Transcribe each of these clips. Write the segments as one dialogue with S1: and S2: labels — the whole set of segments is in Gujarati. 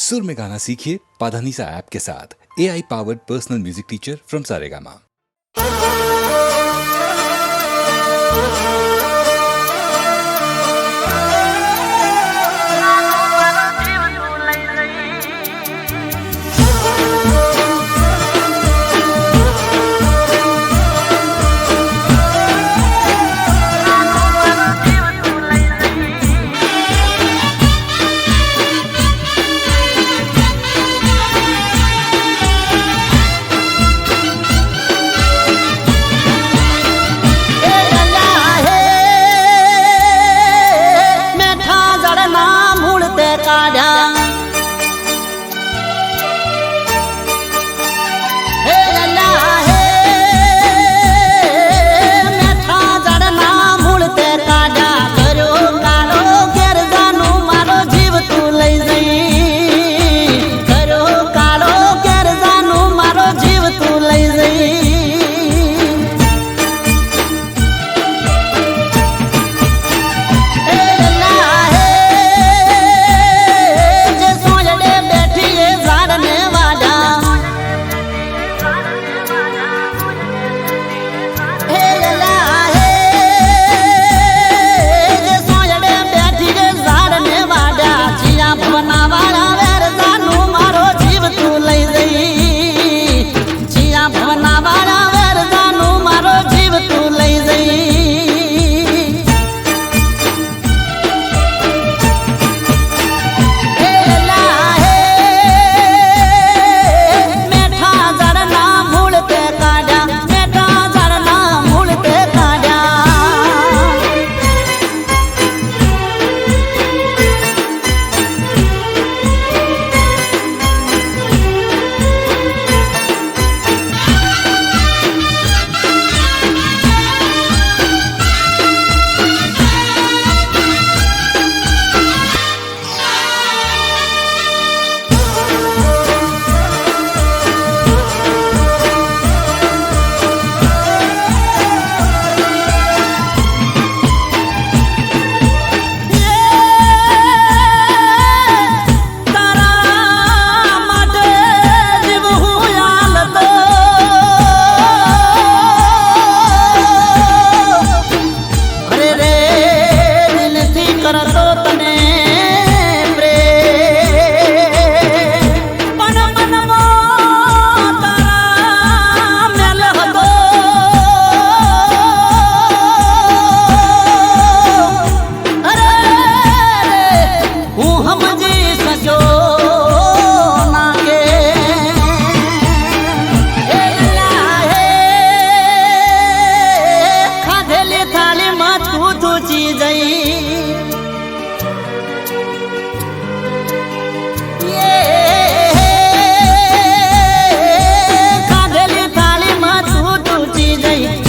S1: सुर में गाना सीखिए पाधानीसा ऐप के साथ। AI powered personal music teacher from Saregama.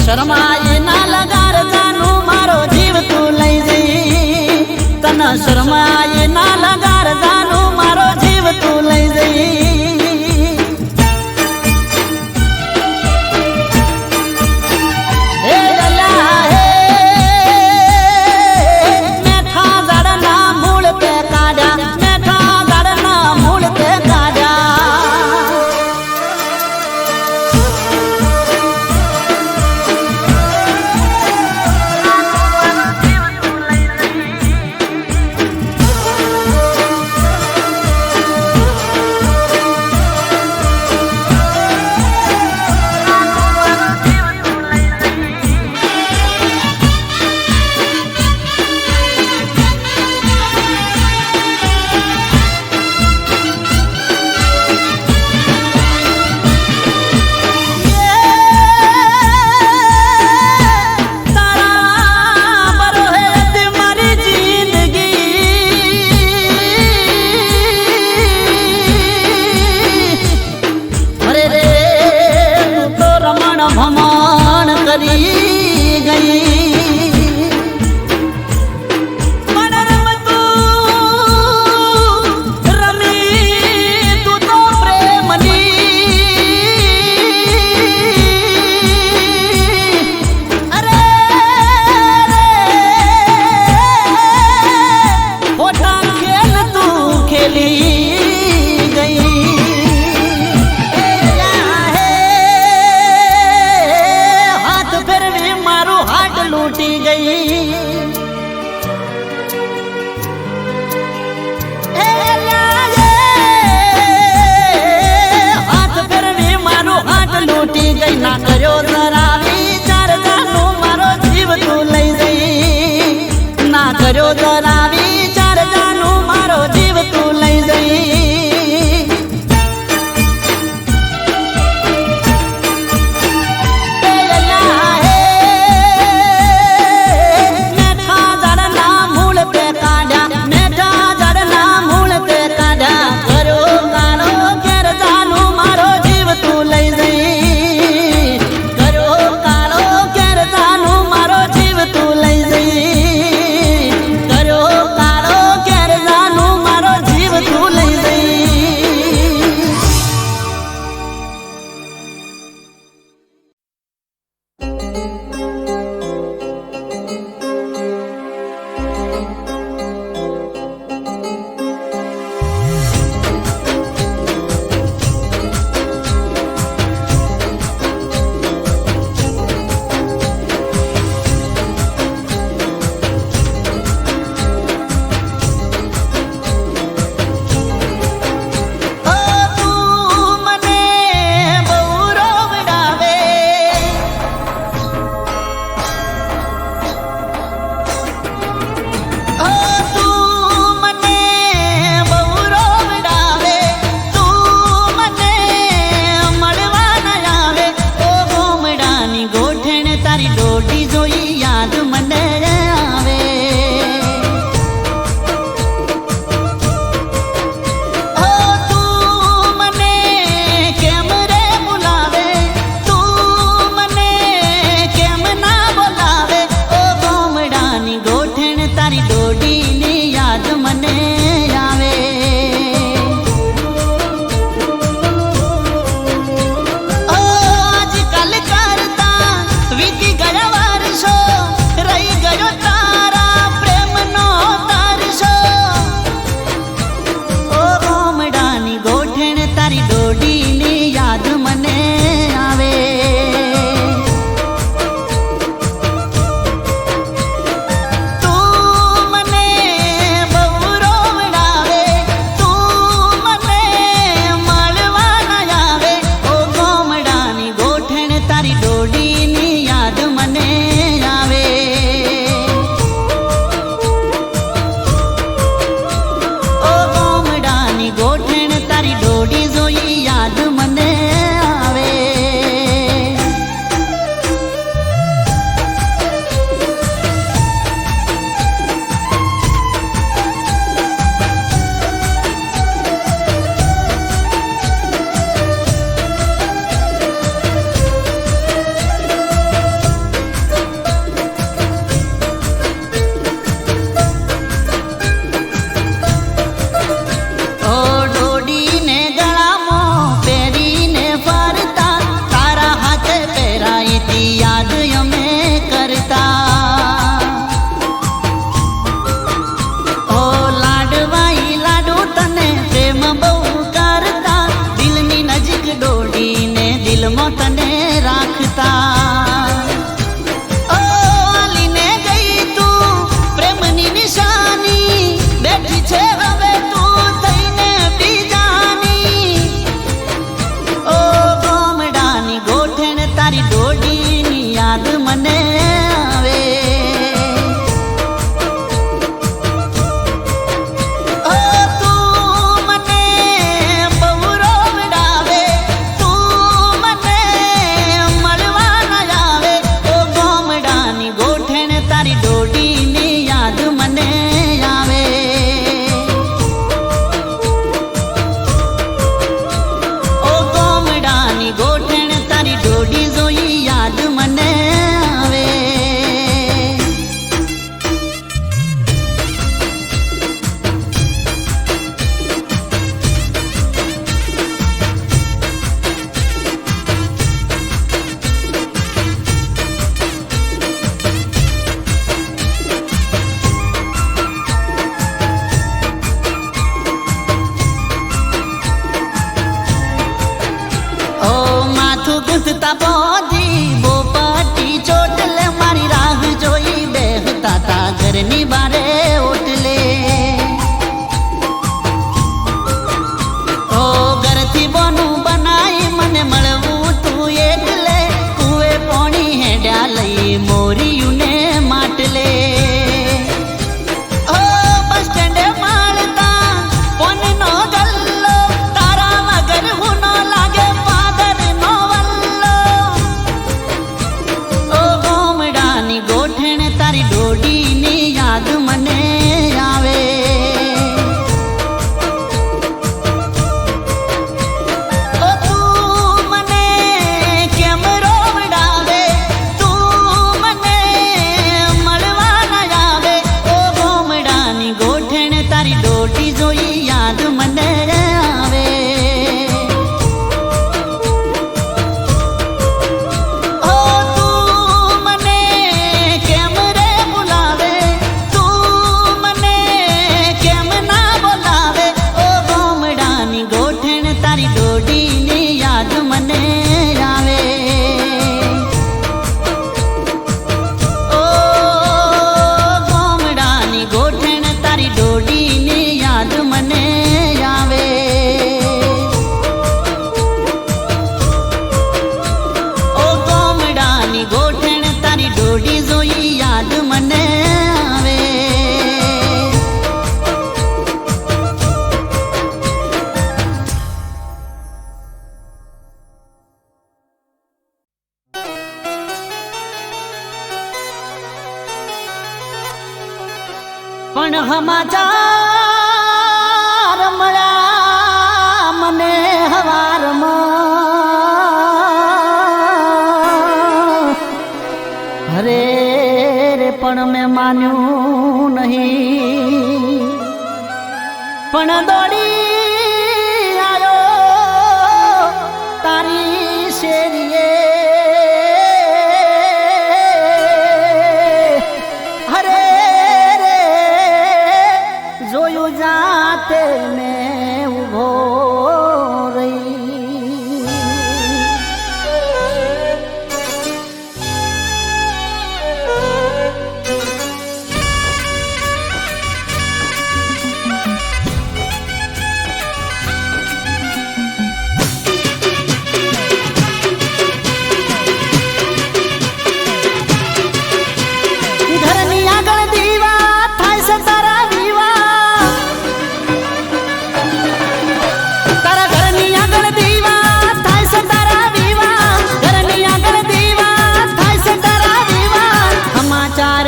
S2: शर्माए ना लगार जानू मारो जीव तू लई जई तना शर्माए ना लगार जानू मारो जीव तू लई जई भमान करी गई मनरम तू रमी तू तो प्रेमनी अरे होठा खेल तू खेली હતા બોધી બોપટી ચોટલે મારી રાહ જોઈ બેહતા તા ઘરની બારે ઓટલે ઓ ઘરથી બોનું બનાઈ મને મળવું તું એટલે કુએ પોણી હેડ્યા લઈ મોરિયુંને માટલે પણ સમાચાર મળ્યા મને હવારમાં અરે રે પણ મેં માન્યું નહીં પણ દોડી આવ્યો તારી શેરીએ જાતે મેં ઉભો રહી ઘરની આગળ દીવા થાય છે તારા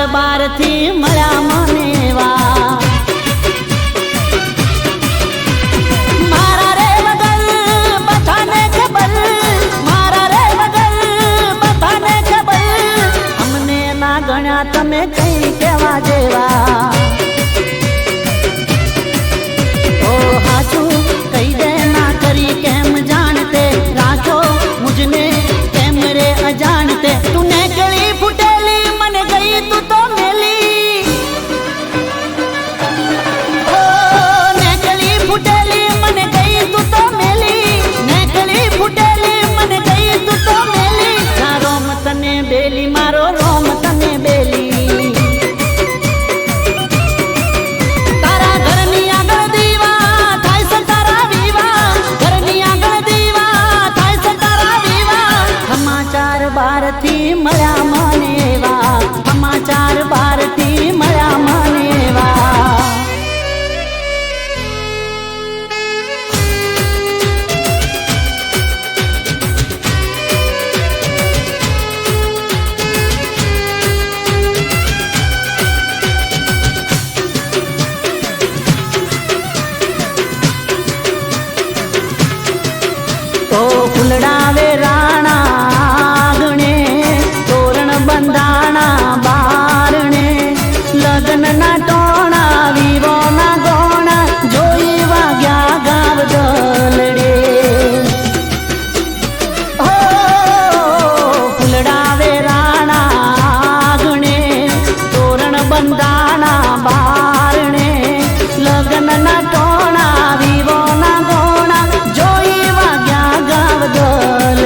S2: બારથી મળ્યા મને વા મારા રે વગર બધાને ખબર મારા રે વગર બધાને ખબર અમને ના ગણ્યા તમે કઈ કેવા જેવા ઓ હાચું કઈ દે ના કરી કેમ જાણતે રાખો મુझने કેમ રે અજાણતે તું ને ગળી ફૂટેલી મને ગઈ તું તો મેલી ઓ નેકળી ફૂટેલી મને ગઈ તું તો મેલી નેકળી ફૂટેલી મને ગઈ તું તો મેલી તારો તને બેલી મારો રોમ તને બેલી તારા ઘરની આગળ દીવા થાય છે તારા વિવા ઘરની આગળ દીવા થાય છે તારા વિવા સમાચાર બારથી મળ્યા મને વા સમાચાર બારથી મળ્યા મને વા તો ફૂલડાવે રાણા આંગણે તોરણ બંધાણા બારણે લગ્નના ટોણા વિવોના ગોણા જોઈ વાગ્યા ગાવ દલડે હો ફૂલડાવે રાણા આંગણે તોરણ બંધાણા બારણે લગ્નના ટોણા વિવોના ગોણા જોઈ વાગ્યા ગાવ દલડે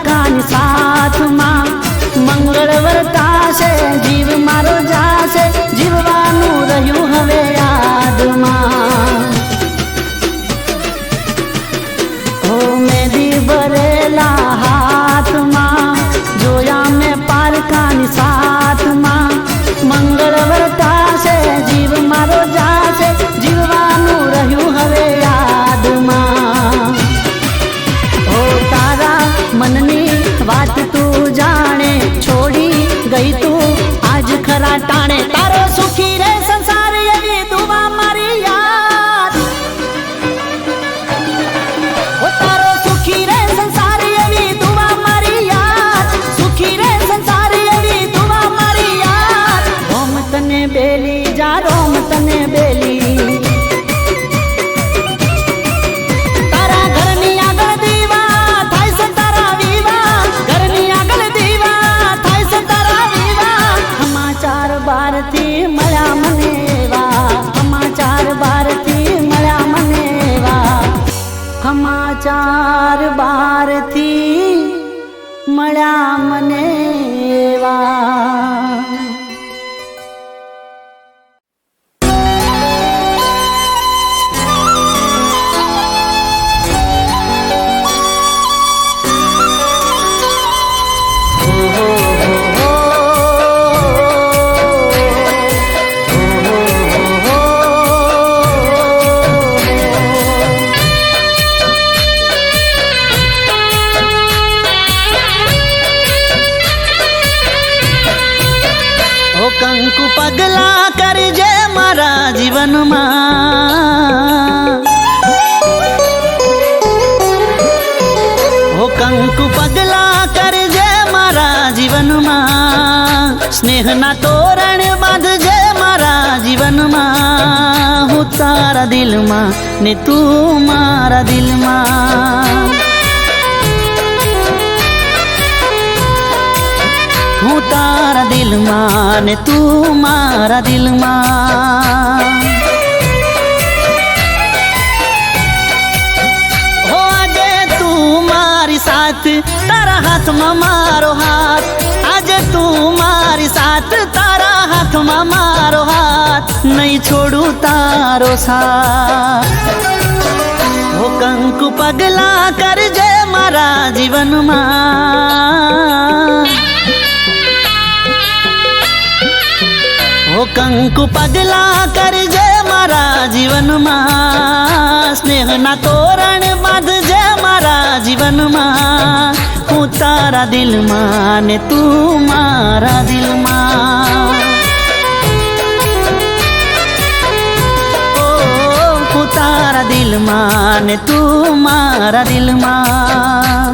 S2: પારકાની સાથમાં મંગળ વર્તાશે, જીવ મારો જાશે, જીવવાનું રહ્યું હવે યાદમાં. ઓ મેદી ભરેલા હાથમાં જોયા મેં પારકાની સાથમાં મંગળ વર્તાશે, જીવ મારો જાશે, જીવવાનું રહ્યું હવે યાદમાં. ઓ તારા મનની વાત તું જાણે, છોડી ગઈ તું આજ ખરા ટાણે. તારો સુખી રે સંસાર એવી દુઆ મારી યાદ. ઓ તારો સુખી રે સંસાર એવી દુઆ મારી યાદ, સુખી રે સંસાર એવી દુઆ મારી યાદ. રોમ તને બેલી જા, રોમ તને બેલી. તારા ઘરની આગળ દીવા થાય છે, તારા વિવાહ ઘરની આગળ દીવા થાય છે, તારા વિવાહ. સમાચાર બહારથી મળ્યા મને એવા, સમાચાર બહારથી મળ્યા મને એવા, સમાચાર બહારથી મળ્યા મને એવા. કંકુ પગલા કરજે મારા જીવનમાં, ઓ કંકુ પગલા કરજે મારા જીવનમાં, સ્નેહના તોરણ બાંધજે મારા જીવનમાં. હું તારા દિલમાં ને તું મારા દિલમાં, હું તારા દિલમાં ને તું મારા દિલમાં. હો આજે તું મારી સાથ, તારા હાથમાં મારો હાથ. આજે તું મારી સાથ, તારા હાથમાં મારો હાથ. નહીં છોડું તારો સાથ. હો કંકુ પગલા કરજે મારા જીવનમાં, ઓ કંકુ પગલા કરજે મારા જીવનમાં, સ્નેહના તોરણ બાંધજે મારા જીવનમાં. હું તારા દિલમાં ને તું મારા દિલમાં, ઓ હું તારા દિલમાં ને તું મારા દિલમાં.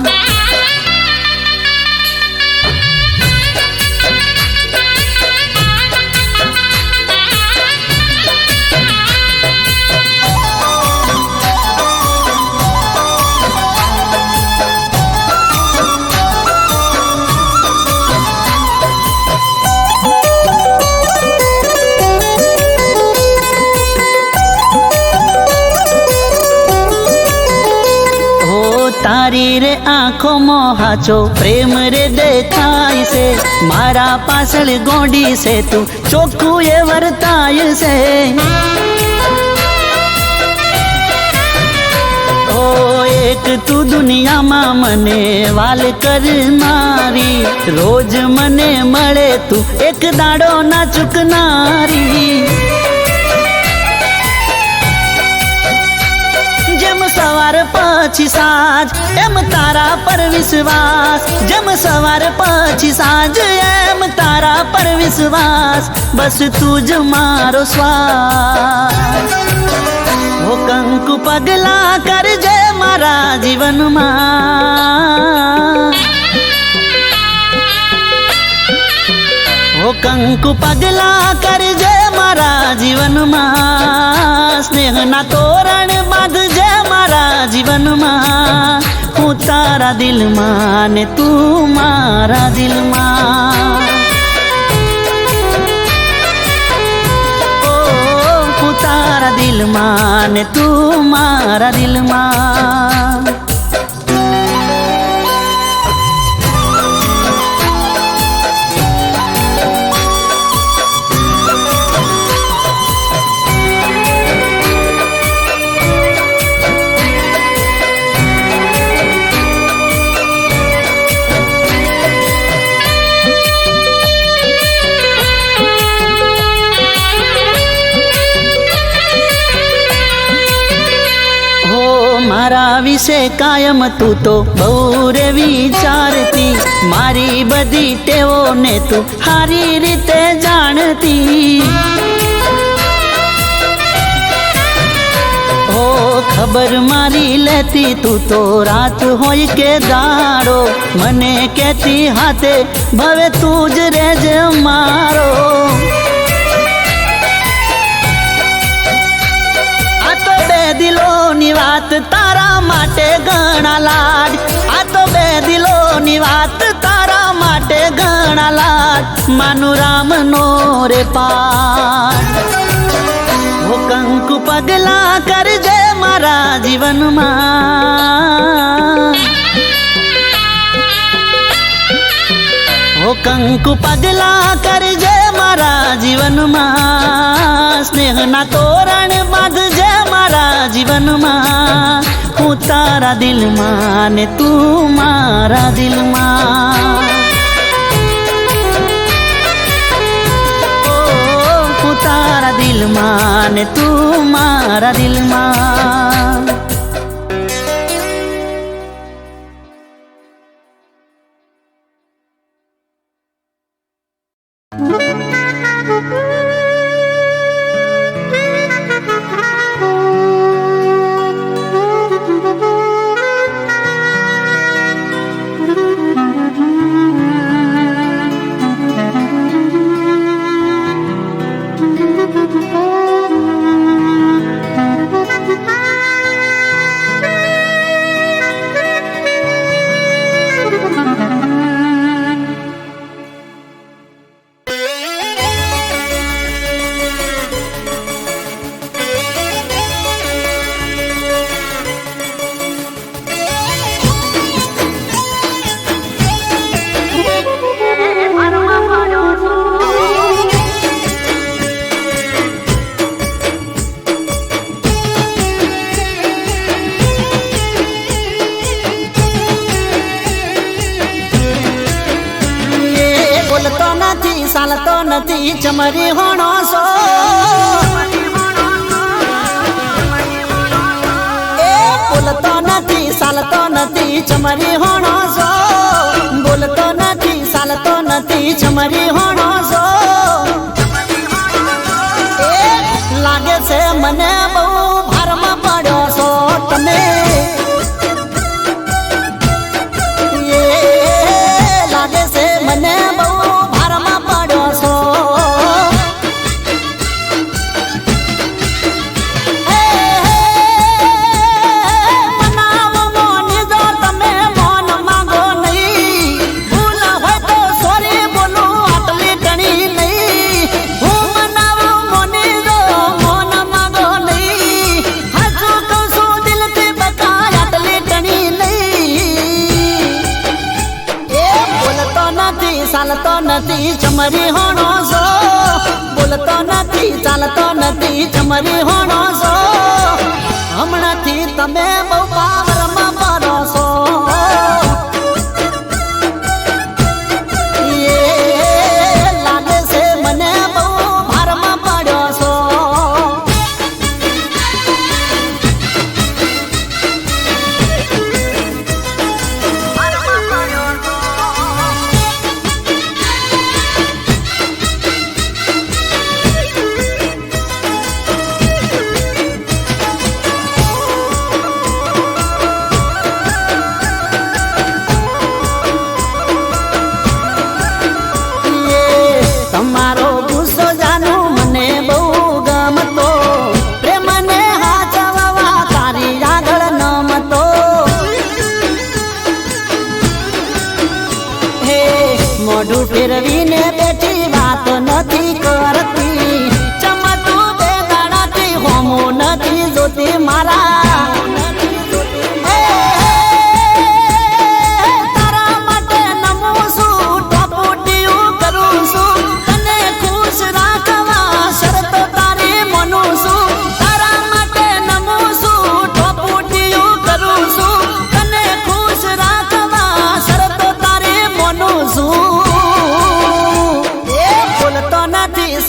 S2: તારી રે આંખો મોહાચો પ્રેમ રે દેખાય છે, મારા પાછળ ગોંડી છે તું ચોખ્ખું એ વર્તાય છે. ઓ એક તું દુનિયામાં મને વાલ કરનારી, રોજ મને મળે તું એક દાડો ના ચૂકનારી. સવાર પછી સાંજ એમ તારા પર વિશ્વાસ, જેમ સવાર પછી સાંજ એમ તારા પર વિશ્વાસ. બસ તું જ મારો શ્વાસ. ઓ કંકુ પગલા કરજે મારા જીવનમાં, ઓ કંકુ પગલા કરજે મારા જીવનમાં, સ્નેહના તોરણ બાંધજે મારા જીવનમાં. હું તારા દિલમાં ને તું મારા દિલમાં, ઓ હું તારા દિલમાં ને તું મારા દિલમાં. વિશે કાયમ તું તો બહુ રે વિચારતી, મારી બધી ટેવોને તું સારી રીતે જાણતી. હો ખબર મારી લેતી તું તો રાત હોય કે દાડો, મને કહેતી હાથે ભવે તું જ રેજ મારો. આ તો બે દિલોની વાત તારા માટે ઘણા લાડ, આ તો બે દિલોની વાત તારા માટે ઘણા લાડ, માનું રામનો રે પાઠ. ઓ કંકુ પગલા કરજે મારા જીવનમાં, ઓ કંકુ પગલા કરજે મારા જીવનમાં, સ્નેહના તોરણ બાંધજે મારા જીવનમાં, હું તારા દિલમાં ને તું મારા દિલમાં. તારા દિલમાં ને તું મારા દિલમાં. ચાલતો નથી ચમરી હોણો સો, એ બોલતો નથી ચાલતો નથી ચમરી હોણો સો, બોલતો નથી ચાલતો નથી ચમરી હોણો સો. એ લાગે છે મને બહુ ભારમાં પડ્યો છો તમે, એ લાગે છે મને બહુ ચાલતો નથી ચમરી હોણો છો, બોલતો નથી ચાલતો નથી ચમરી હોણો છો, હમણાંથી તમે બહુ પાવરમાં પડો છો. એ લાગે છે મને બહુ ભારમાં પડ્યો છો. તમારો ગુસ્સો જાનું મને બહુ ગમતો, પ્રેમને હાચવવા તારી આગળ નમતો. હે મોઢું ફેરવીને બેઠી વાત નથી કરતી, ચમતું બે દાડાથી હોમું નથી જોતી મારા.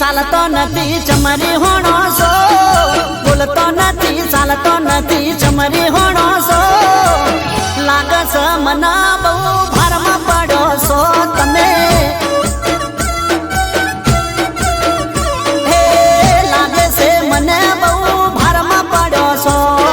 S2: ચાલતો નથી ચમરી હોણો છો, બોલ બોલતો નથી ચાલતો નથી ચમરી હોણો છો લાગે છે મના બહુ ભારમાં પડ્યો છો તમે હે લાગે છે મને બહુ ભારમાં પડ્યો છો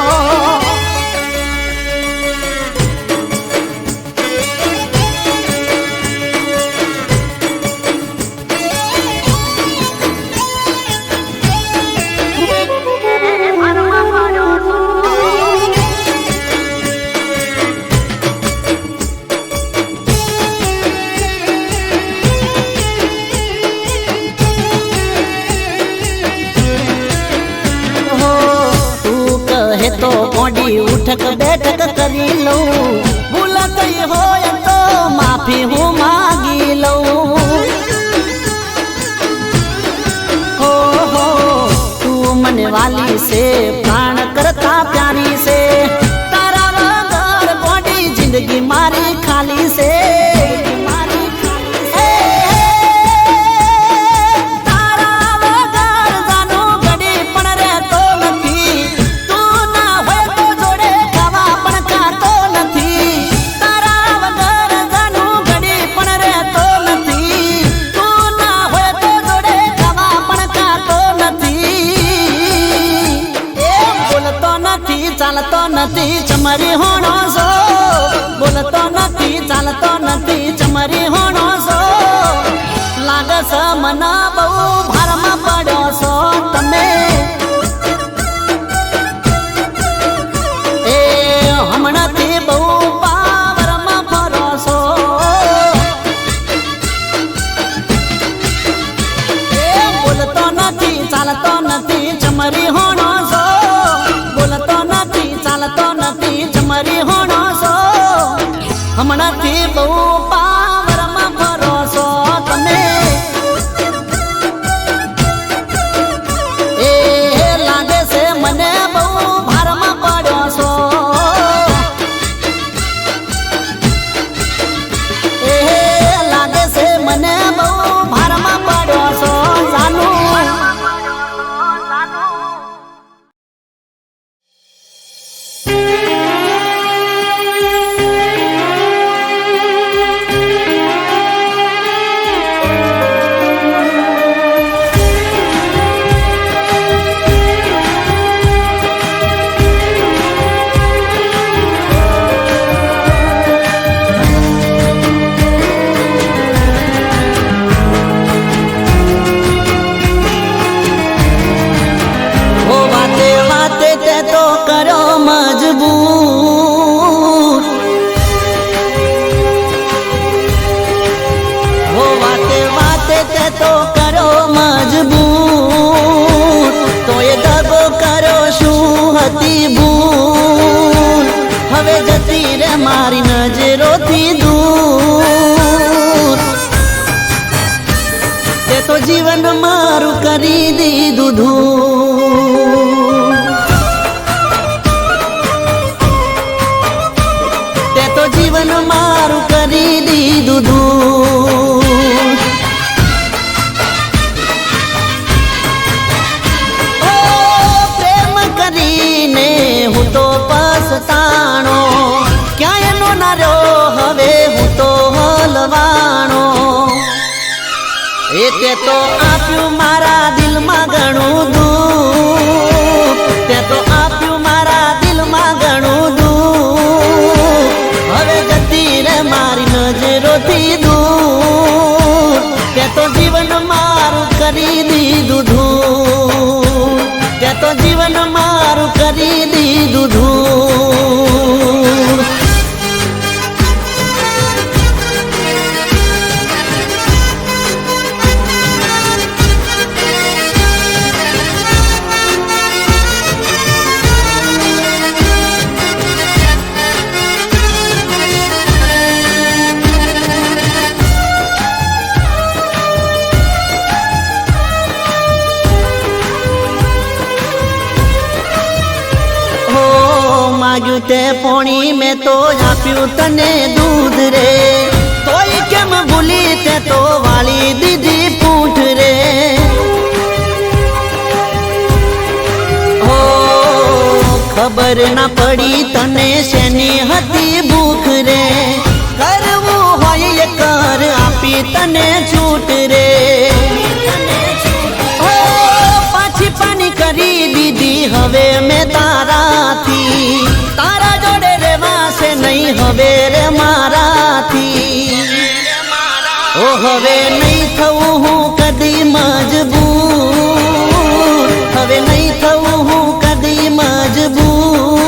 S2: તો મોડી ઉઠક બેઠક કરી લઉં ભૂલ થઈ હોય તો માફી હું માગી લઉં હો તું મને વાલી છે પ્રાણ કરતા પ્યારી છે તારા વગર મોડી જિંદગી મારી ખાલી છે ચાલતો નથી ચમરી હોણો છો બોલતો નથી ચાલતો નથી ચમરી હોણો છો લાગે છે મના બહુ ભારમાં પડ્યો છો તમે એ હમણાંથી બહુ પાવરમાં ફરો છો એ બોલતો નથી ચાલતો નથી ચમરી હોણો છો બોલતો નથી ચાલતો નથી ચમરી હોણો છો હમણાંથી બહુ પાવરમાં ફરો છો તમે એ લાગે છે મને બહુ ભારમાં પડ્યો છો એ લાગે છે મને બહુ ભારમાં પડ્યો છો જાનું તો કરો મજબૂર તો એ દગો કરો શું હતી ભૂલ હવે જતી રે મારી નજરોથી દૂર તે તો જીવન મારું કરી દીધું ધૂળ તે તો જીવન મારું કરી દીધું ધૂળ હું તો પસ્તાણો ક્યાંય નો ના રહ્યો હવે હું તો હલવાણો એ તે તો આપ્યું મારા દિલમાં ઘણું દુઃખ તે તો આપ્યું મારા દિલમાં ઘણું દુઃખ હવે જતી રે મારી નજરોથી દૂર તે તો જીવન મારું કરી દીધું ધૂળ તે તો જીવન મારું કરી દીધું ધૂળ માગ્યું તે પોણી મેં તો આપ્યું તને દૂધ રે તોય કેમ ભૂલી તે તો વાળી દીધી પૂંઠ રે હો ખબર ના પડી તને શેની હતી ભૂખ રે કરવું હોય એ કર આપી તને છૂટ રે ઓ પાછી પાની કરી દીધી હવે મેં તારાથી તારા જોડે રેવાશે નહીં હવે રે મારાથી ઓ હવે નહીં થવું હું કદી મજબૂર હવે નહીં થવું હું કદી મજબૂર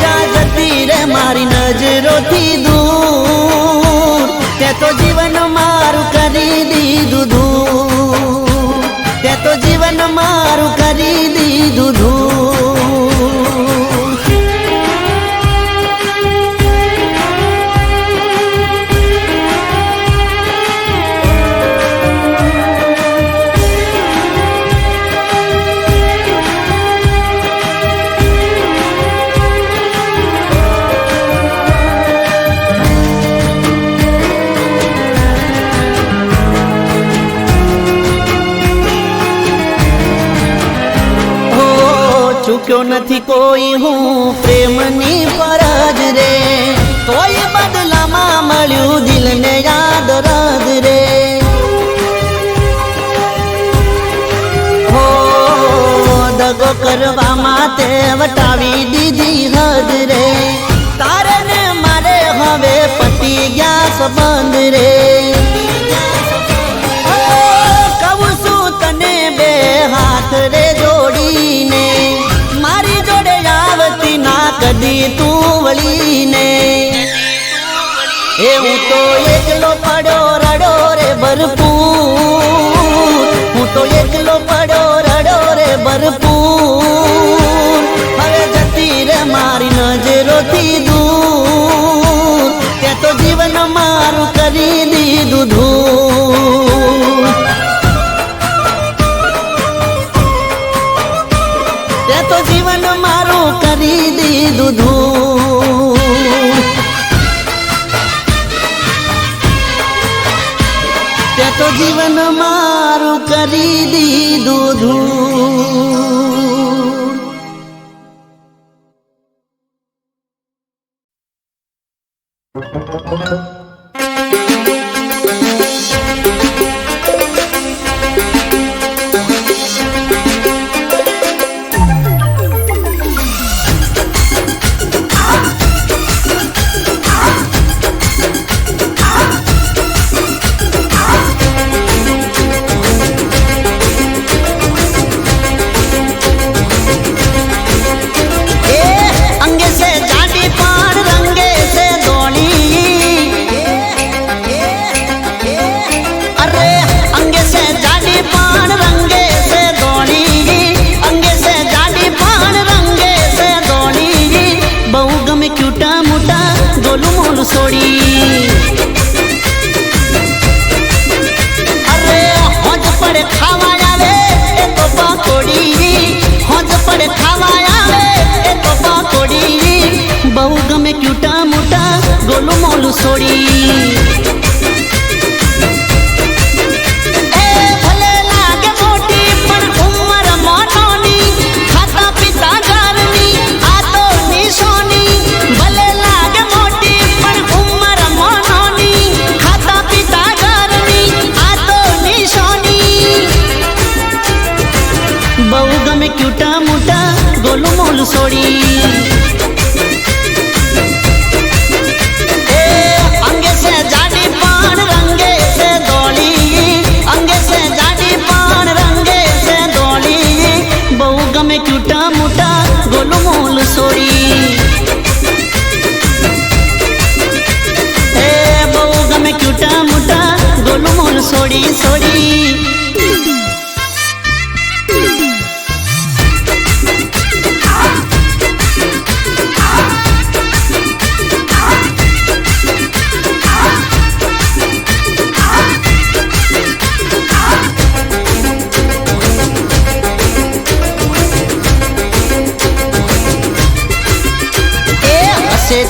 S2: જા જતી રે મારી નજરોથી દૂર તે તો જીવન મારું કરી દીધું દૂર તે તો જીવન મારું કરી દીધું દૂર ચૂક્યો નથી કોઈ હું પ્રેમની ફરજ રે તોય બદલામાં મળ્યું દિલને યાદ રદ રે હો દગો કરવામાં તે વટાવી દીધી હદ રે તારે ને મારે હવે પતી ગયા સંબંધ રે કહું છું તને બે હાથ રે જોડીને મારી જોડે આવતી ના કદી તું વળીને એ હું તો એકલો પડ્યો રડો રે ભરપૂર હું તો એકલો પડ્યો રડો રે ભરપૂર હવે જતી રે મારી નજરોથી દૂર તે તો જીવન મારું કરી દીધું ધૂળ તે તો જીવન મારું કરી દીધું ધૂળ તે તો જીવન મારું કરી દીધું ધૂળ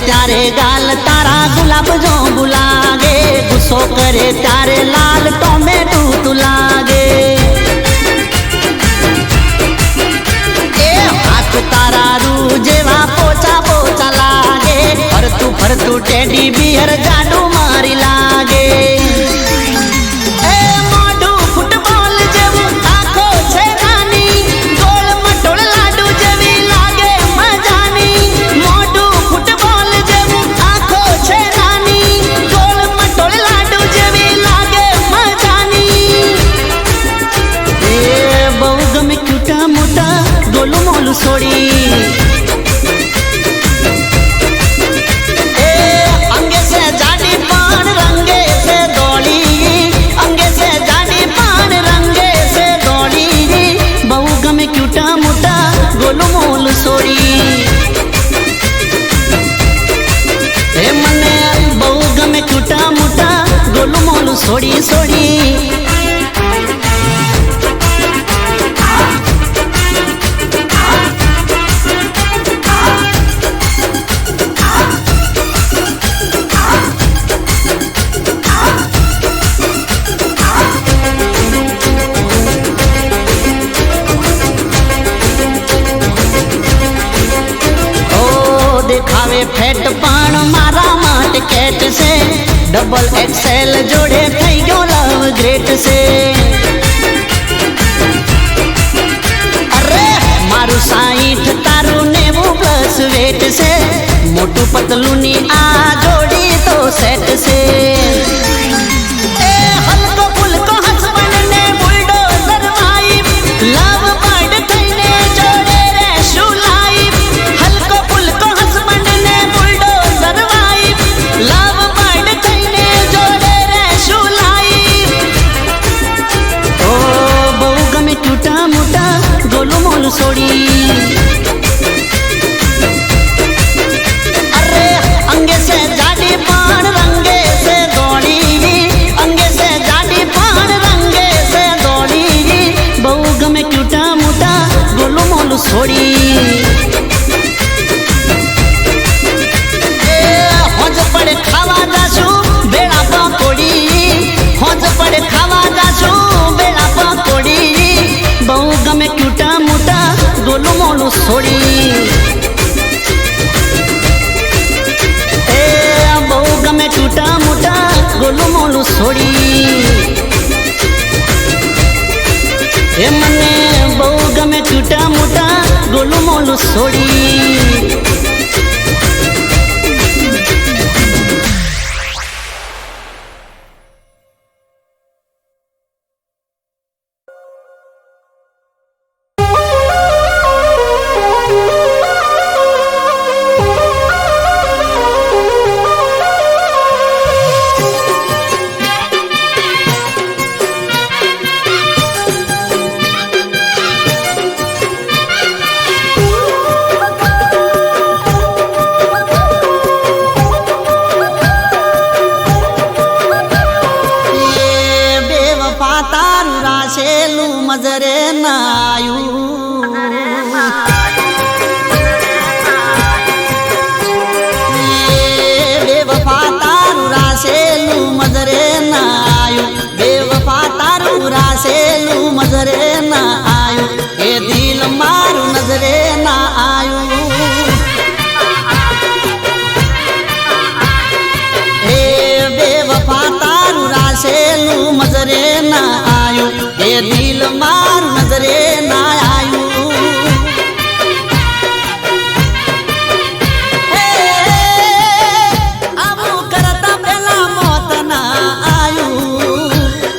S2: ત્યારે ગાલ તારા ગુલાબ જો ગુલાગે ગુસ્સો કરે ત્યારે લાલ ટોમેટો તું લાગે એ હાથ તારા ફરતું ટેડી બિયર જાડું મારી લાગે એ મોઢું ફૂટબોલ જેવું આંખો છે નાની ગોળ મટોળ લાડુ જેવી લાગે મજાની મોઢું ફૂટબોલ જેવું આંખો છે નાની ગોળ મટોળ લાડુ જેવી લાગે મજાની એ બહુ ગમે ક્યુટા મોટા ગોલું મોલું છોડી ગોલું મોલું છોડી એ મને બહુ ગમે ક્યુટા મોટા ગોલું મોલું છોડી છોડી દેખાવે ફેટ પણ મારા માટે કેટ છે ડબલ એક્સેલ જોડે થઈ ગયો લવ ગ્રેટ છે અરે મારું 60 તારું 90 પ્લસ વેટ છે મોટું પતલું ની આ જોડી તો સેટ છે એ હલકો ફુલકો હસબન્ડ ને બુલડોઝર વાઈફ લવ બર્ડ થઈને જોડે રહેશું લાઈફ હલકો ફુલકો હસબન્ડ ને બુલડોઝર વાઈફ લવ બર્ડ થઈને જોડે રહેશું લાઈફ ઓ બહુ ગમે ક્યુટા મોટા ગોલું મોલું છોડી અરે અંગે સે જાડી પણ રંગે સે દોડી અંગે સે જાડી પણ રંગે સે દોડી બહુ ગમે ક્યુટા મોટા ગોલું મોલું છોડી હોજ પડે ખાવા જાશું બેડા પકોડી હોજ પડે ખાવા જાશું બેડા પકોડી બહુ ગમે ક્યુટા મોટા ગોલું મોલું છોડી એ બહુ ગમે ક્યુટા મોટા ગોલું મોલું છોડી એ મને બહુ ગમે ક્યુટા મોટા ગોલું મોલું છોડી મજરે નાયું બેવફા તારું રાસેલું મજરે નાયું બેવફા તારું રાસેલું મજરે ના આયું એ દિલ મારું નજરે ના આયું એ બેવફા તારું રાસેલું મજરે ના આયું એ દિલ મારું નજરે ના આયું આવું કરતા પેલા મોત ના આયું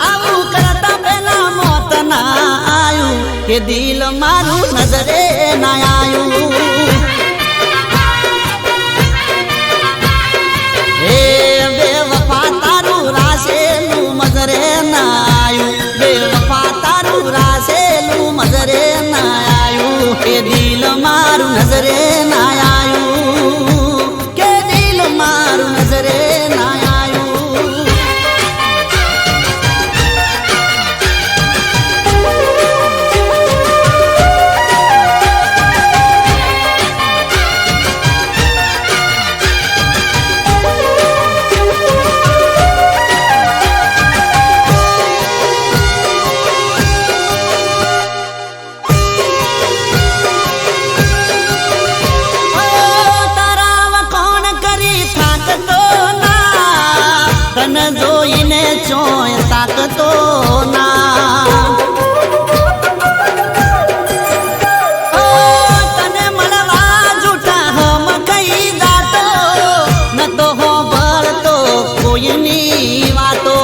S2: આવું કરતા પેલા મોત ના આયું કે દિલ મારું નજરે ના આયું એ બેવફા તારું રાસેલું મજરે ના આયું બેવફા તારું રાસેલું મજરે ના આયું કે દિલ મારું નજરે ના આયું કે દિલ મારું નજરે ના આયું ચોય તાકતો ના તને મળવા જૂઠા હમ કઈ દાતો ન તો હો ભળતો કોઈની વાતો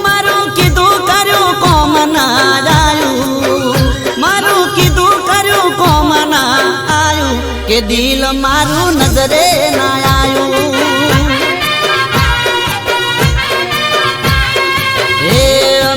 S2: મારું કીધું કર્યું કોમ ના આયું મારું કીધું કર્યું કોમ ના આયું કે દિલ મારું નજરે ના આયું હે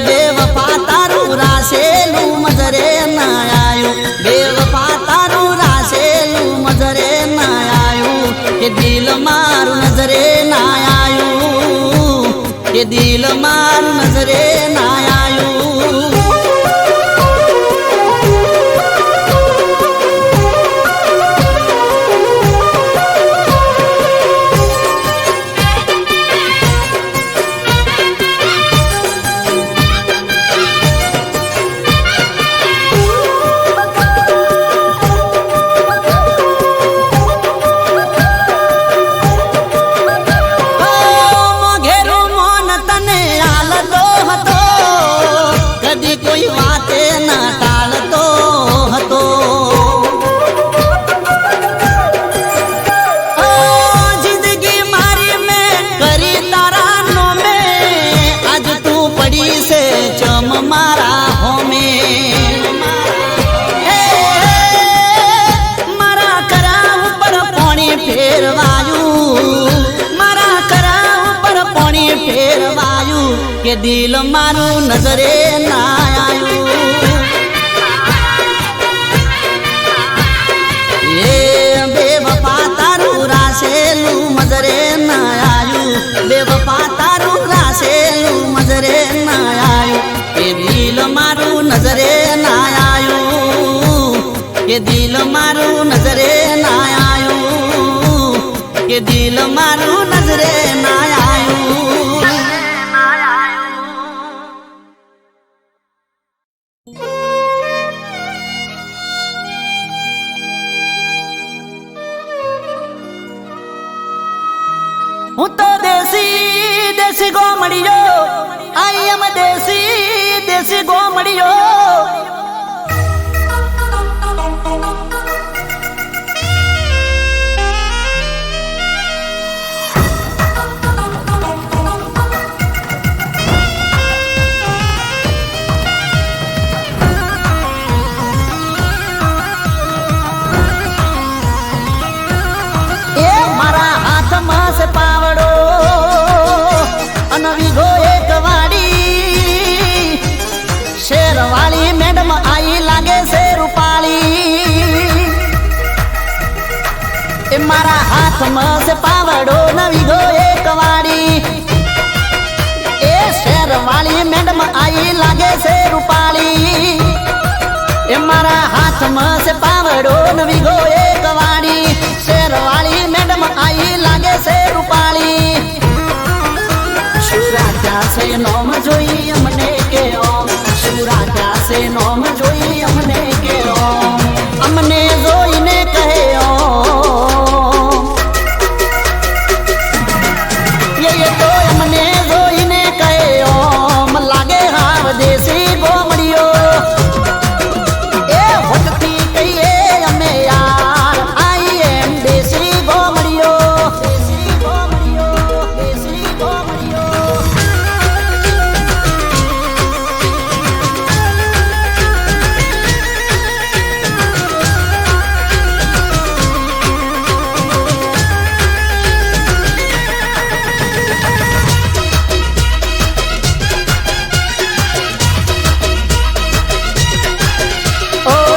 S2: બેવફા તારું રાસેલું મજરે ના આયું બેવફા તારું રાસેલું મજરે ના આયું કે દિલ મારું નજરે ના આયું કે દિલ મારું નજરે ના આયું કોઈ વાતે ના ટાળતો હતો જિંદગી મારી મેં કરી તારા નોમે આજ તું પડી છે ચમ મારા હોમે મારા કરા ઉપર પાણી ફેરવાયું મારા કરા ઉપર પાણી ફેરવાયું કે દિલ મારું નજરે ના આયું એ બેવફા તારું રાસેલું મજરે ના આયું બેવફા તારું રાસેલું મજરે ના આયું કે દિલ મારું નજરે ના આયું કે દિલ મારું નજરે ના આયું કે દિલ મારું નજરે ના આયું હું તો દેશી દેશી ગોમડિયો આઈ એમ દેશી દેશી ગોમડિયો પાવડો અનવીગો એક વાડી શેરવાળી મેડમ આઈ લાગે છે રૂપાળી એ મારા હાથમાં છે પાવડો નવીગો એક વાડી એ શેરવાળી મેડમ આઈ લાગે છે રૂપાળી એ મારા હાથમાં છે પાવડો નવીગો એક વાડી શેરવાળી મેડમ આઈ લાગે છે રૂપાળી શુરાજા છે નોમ જોઈ અમને કે ઓમ શુરાજા છે નોમ જોઈ અમને કે ઓમ અમને જોઈને કહે ઓમ એ તો અમને જોઈને કહે ઓમ લાગે હાવ દેશી ગોમડિયો એ હોટથી કહીએ અમે યાર આઈ એમ દેશી ગોમડિયો દેશી ગોમડિયો દેશી ગોમડિયો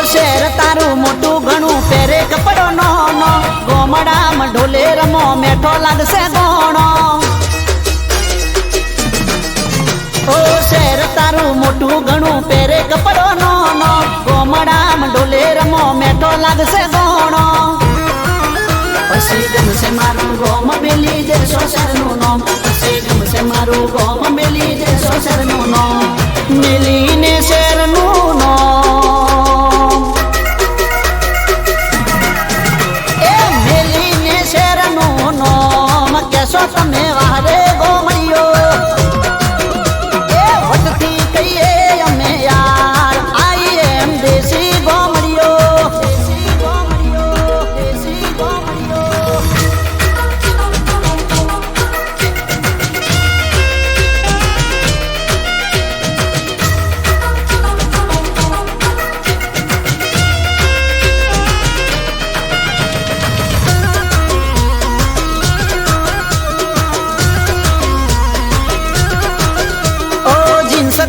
S2: શેર તારું મોટું ઘણું પહેરે કપડો નો ગોમડામાં ઢોલે રમો મેઠો લાગશે ગોણો ઓ શેર તારું મોટું ઘણું પહેરે કપડો નો ગોમડામાં ઢોલે રમો મેઠો લાગશે ગોણો પછી ગમશે મારું ગોમ મેલી દેશો શરનું નોમ પછી ગમશે મારું ગોમ મેલી દેશો શરનું નોમ મેલીને શેરનું નોમ એ મેલીને શેરનું નોમ કેશો તમે વારે ગોમડીઓ એ વટથી કહીએ અમે યાર આઈ એમ દેશી ગોમડીઓ દેશી ગોમડીઓ દેશી ગોમડીઓ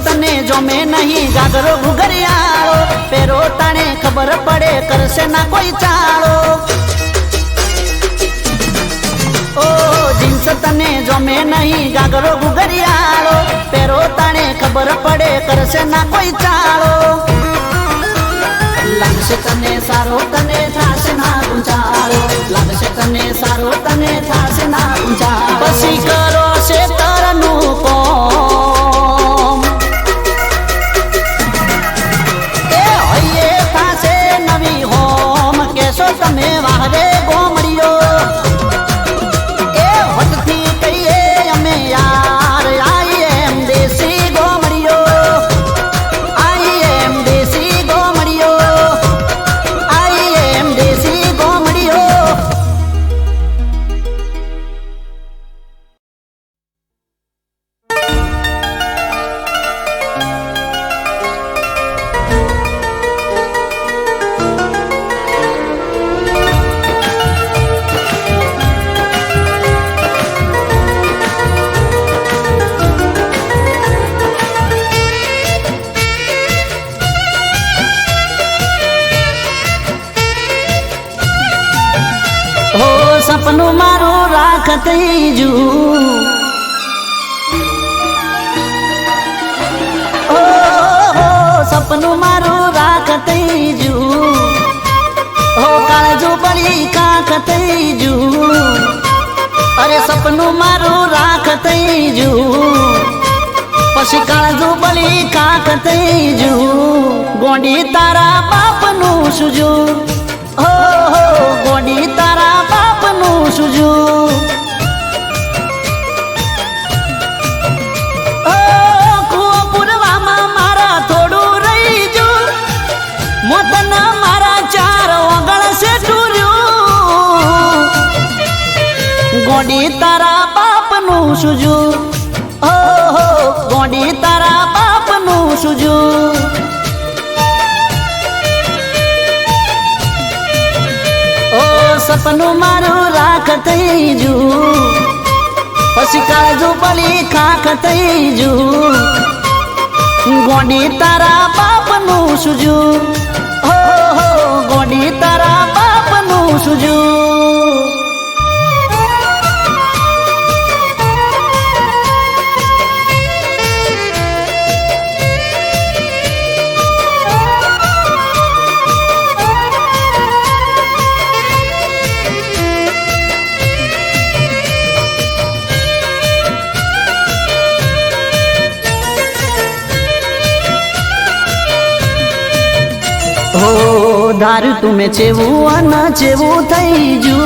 S2: તને જો મેં નહીં ગાગરો ઘુઘરિયાળો પેરો તાણે ખબર પડે કરશે ના કોઈ ચાળો ઓ જીન્સ તને જો મેં નહીં ગાગરો ઘુઘરિયાળો પેરો તાણે ખબર પડે કરશે ના કોઈ ચાળો લાગશે તને સારો તને થાશે ના ગુંચાળો લાગશે તને સારો તને થાશે ના ગુંચાળો પછી કરો છે તરનું કોમ કેશો તમે વારે ગોમડીઓ એ વટથી કહીએ અમે યાર આઈ એમ દેશી ગોમડીઓ આઈ એમ દેશી ગોમડીઓ આઈ એમ દેશી ગોમડીઓ સપનું મારું રાખત જુ સપનું મારું રાખત જુ હો કાળજુ પડી કાકત જુ અરે સપનું મારું રાખત જુ પછી કાળજુ પડી કાકત જુ ગોંડી તારા બાપનું સુજુ હો ગોંડી તારા બાપનું સુજુ કુવો પૂરવામાં મારા થોડું રહી જુ મોતના મારા ચાર ઓગળ છે ટૂર્યું ગોંડી તારા બાપનું સુજુ ગોંડી તારા બાપનું સુજુ સપનું મારું રાખત જુ પછી કાળજુ પડી ખાખત જુ ગોંડી તારા બાપનું સુજુ ગોંડી તારા બાપનું સુજુ ધાર્યું તું ચેવું અને ચેવું થઈ જુ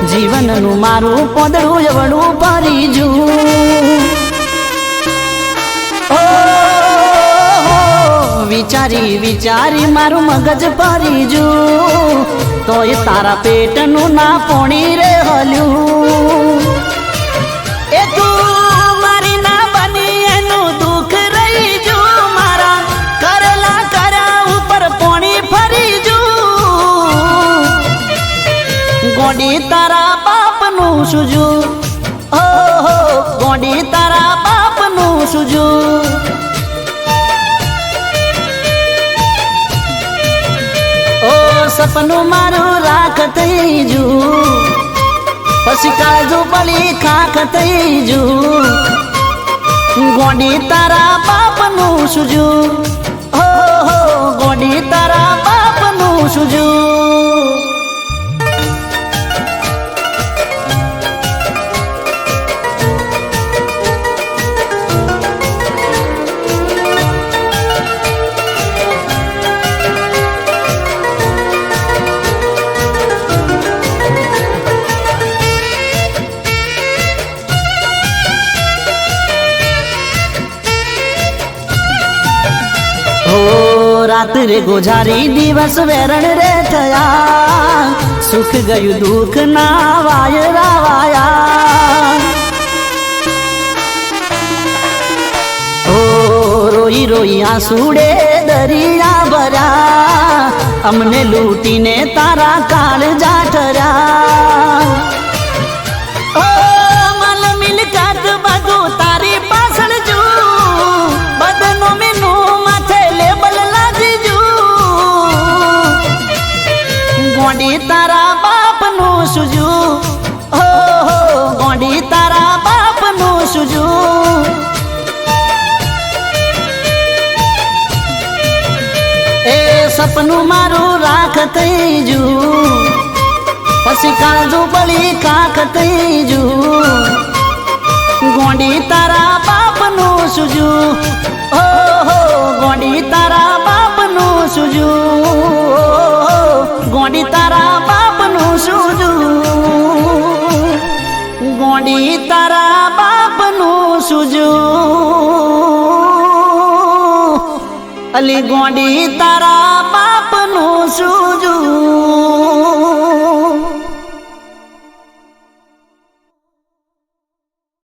S2: જીવનનું મારું પોદળું એવડું ભરી જુ વિચારી વિચારી મારું મગજ ભરી જુ તોય તારા પેટનું ના પોણી રે હલ્યું એ તું મારી ના બની એનું દુઃખ રહી જુ મારા કરેલા કર્યા ઉપર પોણી ફરી જુ ગોંડી તારા બાપનું સુજુ ગોંડી તારા બાપનું સુજુ સપનું મારું રાખત જુ પછી કાળજુ પડી ખાખત જુ ગોંડી તારા બાપનું સુજુ ગોંડી તારા બાપનું સુજુ રાત્રે ગોઝારી દિવસ વેરણ રે થયા સુખ ગયું દુઃખ ના વાયરા વાયા ઓ રોઈ રોઈ આંસુડે દરિયા ભર્યા અમને લૂટીને તારા કાળ જાઠર્યા ઓ મલ મિલકત બધું તારી પાછળ જો બદનો મેનું માથે લેબલ લાજી જો ગોંડી તારા બાપનું સુજું હો ગોંડી તારા બાપનું સુજું એ સપનું મારું રાખ થઈ જુ પછી કાળજુ પડી કાખ થઈ જુ ગોંડી તારા બાપનું સુજું ઓહો ગોંડી તારા બાપનું સુજું ગોંડી તારા બાપનું સુજું ગોંડી તારા બાપનું સુજું અલી ગોંડી તારા